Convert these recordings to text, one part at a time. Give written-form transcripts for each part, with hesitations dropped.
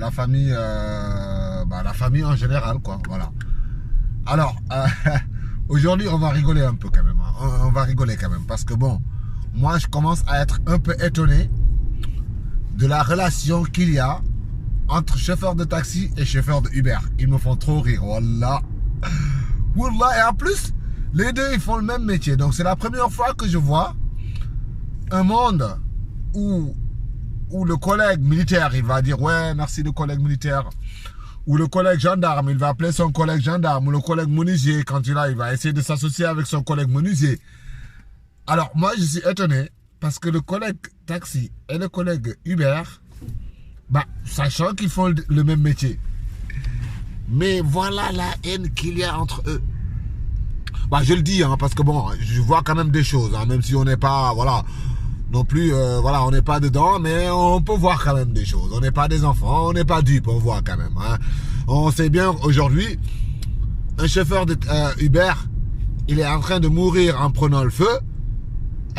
la famille en général, quoi. Voilà. Alors, aujourd'hui, on va rigoler un peu quand même. Hein. On va rigoler quand même. Parce que bon, moi, je commence à être un peu étonné de la relation qu'il y a entre chauffeur de taxi et chauffeur de Uber. Ils me font trop rire. Wallah. Wallah. Et en plus, les deux, ils font le même métier. Donc, c'est la première fois que je vois un monde où le collègue militaire, il va dire, ouais, merci le collègue militaire. Ou le collègue gendarme, il va appeler son collègue gendarme. Ou le collègue menuisier, quand il va essayer de s'associer avec son collègue menuisier. Alors, moi, je suis étonné parce que le collègue taxi et le collègue Uber, sachant qu'ils font le même métier. Mais voilà la haine qu'il y a entre eux. Je le dis, hein, parce que bon, je vois quand même des choses, hein, même si on n'est pas, voilà, non plus, on n'est pas dedans, mais on peut voir quand même des choses. On n'est pas des enfants, on n'est pas dupes, on voit quand même. Hein. On sait bien aujourd'hui, un chauffeur de Uber, il est en train de mourir en prenant le feu.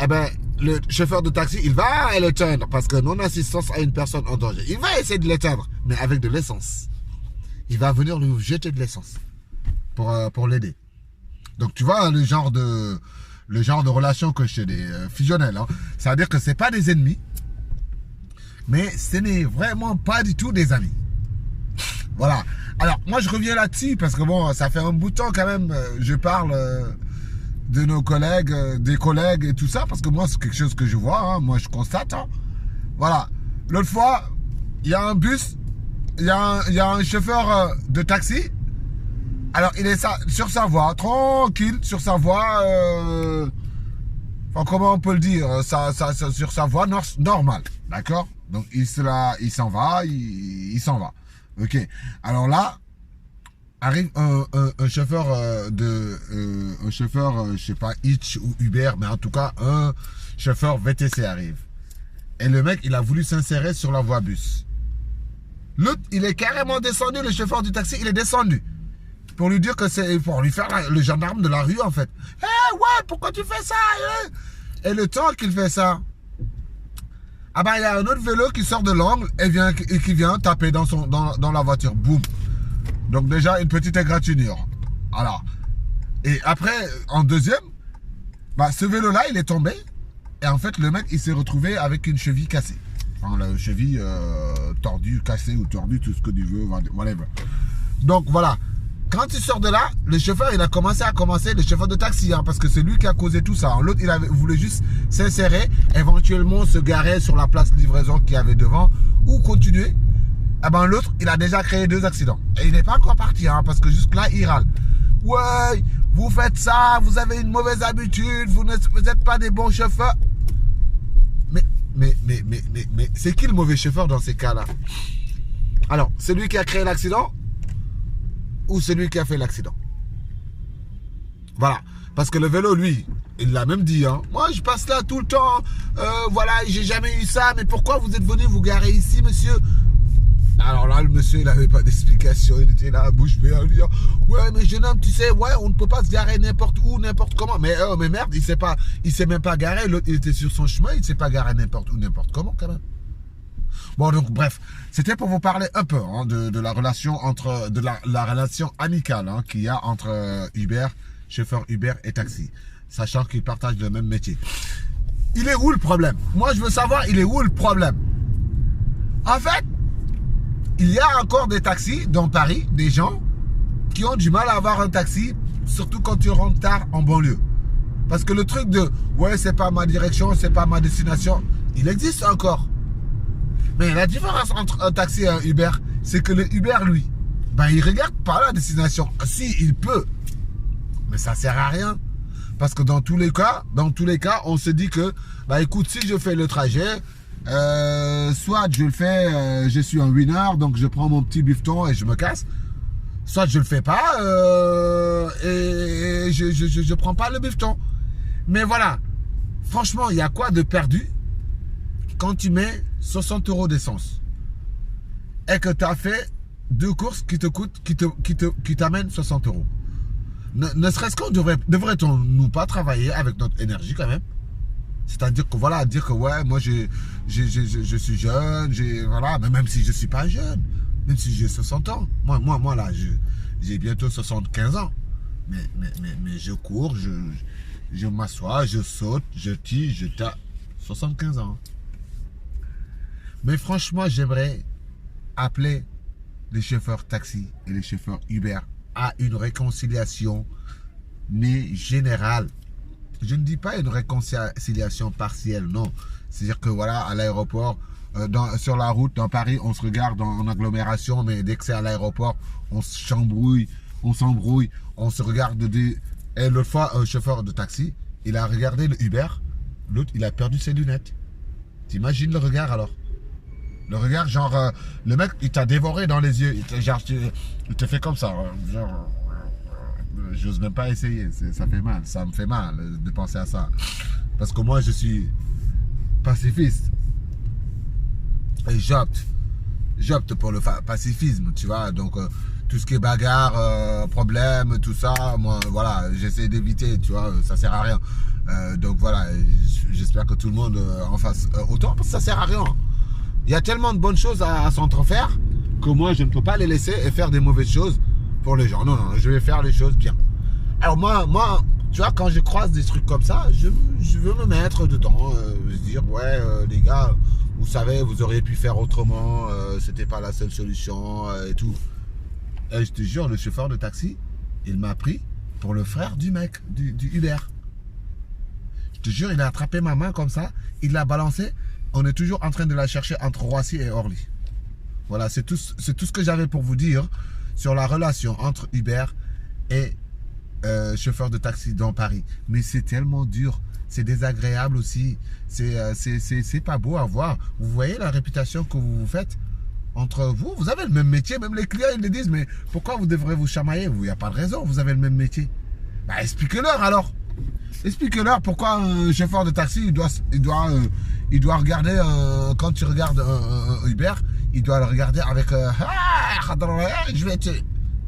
Eh ben, le chauffeur de taxi, il va l'éteindre parce que non-assistance à une personne en danger. Il va essayer de l'éteindre, mais avec de l'essence. Il va venir lui jeter de l'essence pour l'aider. Donc tu vois le genre de relation que je dis, fusionnelle. Hein. C'est-à-dire que c'est pas des ennemis, mais ce n'est vraiment pas du tout des amis. Voilà. Alors moi je reviens là-dessus parce que bon, ça fait un bout de temps quand même. Je parle de nos collègues, des collègues et tout ça parce que moi c'est quelque chose que je vois. Hein, moi je constate. Hein. Voilà. L'autre fois, il y a un bus, il y a un chauffeur de taxi. Alors, il est sur sa voie, tranquille, sur sa voie, comment on peut le dire, sur sa voie normale, d'accord? Donc, il s'en va, il s'en va. Ok. Alors là, arrive un chauffeur je sais pas, Hitch ou Uber, mais en tout cas, un chauffeur VTC arrive. Et le mec, il a voulu s'insérer sur la voie bus. L'autre, il est carrément descendu, le chauffeur du taxi, il est descendu. Pour lui dire que c'est pour lui faire le gendarme de la rue en fait. Ouais, pourquoi tu fais ça? Et le temps qu'il fait ça, il y a un autre vélo qui sort de l'angle et qui vient taper dans la voiture. Boum. Donc déjà une petite égratignure. Voilà. Et après, en deuxième, ce vélo-là, il est tombé. Et en fait, le mec, il s'est retrouvé avec une cheville cassée. Enfin, la cheville tordue, cassée ou tordue, tout ce que tu veux, whatever. Donc voilà. Quand il sort de là, le chauffeur, il a commencé, le chauffeur de taxi, hein, parce que c'est lui qui a causé tout ça. L'autre, voulait juste s'insérer, éventuellement se garer sur la place de livraison qu'il y avait devant, ou continuer. L'autre, il a déjà créé 2 accidents. Et il n'est pas encore parti, hein, parce que jusque-là, il râle. Ouais, vous faites ça, vous avez une mauvaise habitude, vous n'êtes pas des bons chauffeurs. Mais c'est qui le mauvais chauffeur dans ces cas-là? Alors, celui qui a créé l'accident ou celui qui a fait l'accident. Voilà. Parce que le vélo, lui, il l'a même dit. Hein. Moi, je passe là tout le temps. Voilà, j'ai jamais eu ça. Mais pourquoi vous êtes venu vous garer ici, monsieur? Alors là, le monsieur, il n'avait pas d'explication. Il était là, bouche bée, en disant, ouais, mais jeune homme, tu sais, ouais, on ne peut pas se garer n'importe où, n'importe comment. Mais merde, il s'est même pas garé. L'autre, il était sur son chemin. Il ne s'est pas garé n'importe où, n'importe comment, quand même. Bon, donc bref, c'était pour vous parler un peu hein, de la relation la relation amicale hein, qu'il y a entre chauffeur Uber et taxi, sachant qu'ils partagent le même métier. Il est où le problème? Moi, je veux savoir, il est où le problème? En fait, il y a encore des taxis dans Paris, des gens qui ont du mal à avoir un taxi, surtout quand tu rentres tard en banlieue. Parce que le truc de, ouais, c'est pas ma direction, c'est pas ma destination, il existe encore. Mais la différence entre un taxi et un Uber, c'est que le Uber, lui, il regarde pas la destination. Si, il peut. Mais ça sert à rien. Parce que dans tous les cas, on se dit que, écoute, si je fais le trajet, soit je le fais, je suis un winner, donc je prends mon petit bifton et je me casse. Soit je le fais pas, et je prends pas le bifton. Mais voilà. Franchement, il y a quoi de perdu quand tu mets 60 € d'essence et que tu as fait 2 courses qui t'amènent 60 €. Ne serait-ce qu'on devrait-on nous pas travailler avec notre énergie quand même? C'est-à-dire que voilà, dire que ouais, moi je suis jeune, voilà, mais même si je suis pas jeune, Même si j'ai 60 ans. Moi là, j'ai bientôt 75 ans. Mais je cours, je m'assois, je saute, je tire, je tape. 75 ans. Mais franchement, j'aimerais appeler les chauffeurs taxi et les chauffeurs Uber à une réconciliation générale. Je ne dis pas une réconciliation partielle, non. C'est-à-dire que voilà, à l'aéroport, sur la route, dans Paris, on se regarde en agglomération, mais dès que c'est à l'aéroport, on s'embrouille, on se regarde. Et l'autre fois, un chauffeur de taxi, il a regardé le Uber, l'autre, il a perdu ses lunettes. T'imagines le regard alors? Le regard, genre, le mec, il t'a dévoré dans les yeux. Il te fait comme ça. Genre, j'ose même pas essayer. Ça fait mal. Ça me fait mal de penser à ça. Parce que moi, je suis pacifiste. Et j'opte pour le pacifisme, tu vois. Donc, tout ce qui est bagarre, problème, tout ça, moi, voilà, j'essaie d'éviter, tu vois. Ça sert à rien. Donc, voilà, j'espère que tout le monde en fasse autant, parce que ça sert à rien. Il y a tellement de bonnes choses à s'entrefaire que moi, je ne peux pas les laisser et faire des mauvaises choses pour les gens. Non, je vais faire les choses bien. Alors moi tu vois, quand je croise des trucs comme ça, je veux me mettre dedans. Se dire, ouais, les gars, vous savez, vous auriez pu faire autrement. C'était pas la seule solution et tout. Et je te jure, le chauffeur de taxi, il m'a pris pour le frère du mec, du Uber. Je te jure, il a attrapé ma main comme ça, il l'a balancé. On est toujours en train de la chercher entre Roissy et Orly. Voilà, c'est tout ce que j'avais pour vous dire sur la relation entre Uber et chauffeur de taxi dans Paris. Mais c'est tellement dur, c'est désagréable aussi, c'est pas beau à voir. Vous voyez la réputation que vous vous faites entre vous. Vous avez le même métier, même les clients ils le disent, mais pourquoi vous devrez vous chamailler? Il n'y a pas de raison, vous avez le même métier. Bah expliquez-leur alors. Explique-leur pourquoi un chauffeur de taxi, il doit regarder, quand tu regardes un Uber, il doit le regarder avec je vais te...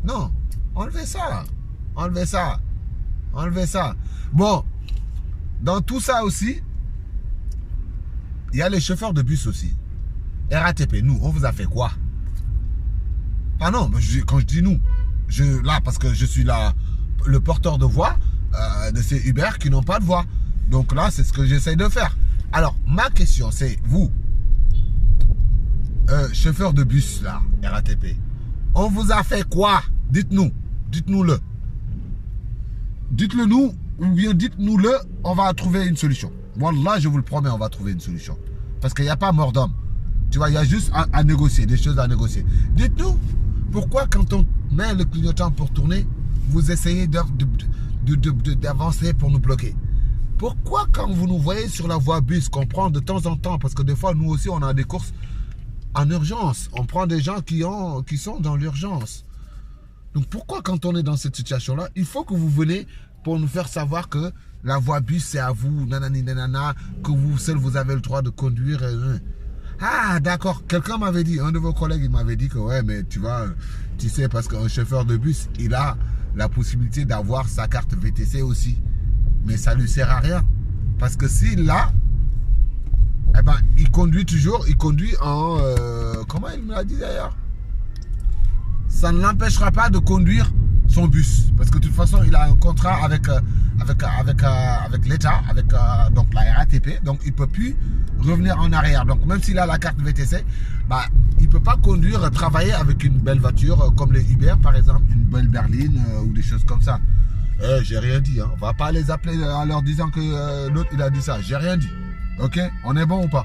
Non, enlevez ça. Enlevez ça. Enlevez ça. Bon, dans tout ça aussi, il y a les chauffeurs de bus aussi. RATP, nous, on vous a fait quoi? Ah non, quand je dis nous, là, parce que je suis là, le porteur de voix de ces Uber qui n'ont pas de voix. Donc là, c'est ce que j'essaye de faire. Alors, ma question, c'est vous, chauffeur de bus, là, RATP, on vous a fait quoi? Dites-nous. Dites-nous-le. Dites-le nous, ou bien dites-nous-le, on va trouver une solution. Wallah, je vous le promets, on va trouver une solution. Parce qu'il n'y a pas mort d'homme. Tu vois, il y a juste à négocier, des choses à négocier. Dites-nous, pourquoi quand on met le clignotant pour tourner, vous essayez d'avancer pour nous bloquer? Pourquoi quand vous nous voyez sur la voie bus, qu'on prend de temps en temps, parce que des fois, nous aussi, on a des courses en urgence. On prend des gens qui sont dans l'urgence. Donc pourquoi quand on est dans cette situation-là, il faut que vous venez pour nous faire savoir que la voie bus c'est à vous, nanani nanana, que vous seul vous avez le droit de conduire. Ah d'accord, quelqu'un m'avait dit, un de vos collègues il m'avait dit que ouais mais tu vois, tu sais parce qu'un chauffeur de bus il a la possibilité d'avoir sa carte VTC aussi. Mais ça lui sert à rien. Parce que s'il l'a, eh ben il conduit en... comment il me l'a dit d'ailleurs? Ça ne l'empêchera pas de conduire son bus. Parce que de toute façon, il a un contrat avec l'État, donc la RATP. Donc, il ne peut plus revenir en arrière. Donc, même s'il a la carte VTC, bah, il ne peut pas conduire, travailler avec une belle voiture comme les Uber, par exemple, une belle berline ou des choses comme ça. J'ai rien dit. Hein. On ne va pas les appeler en leur disant que l'autre, il a dit ça. J'ai rien dit. Ok? On est bon ou pas?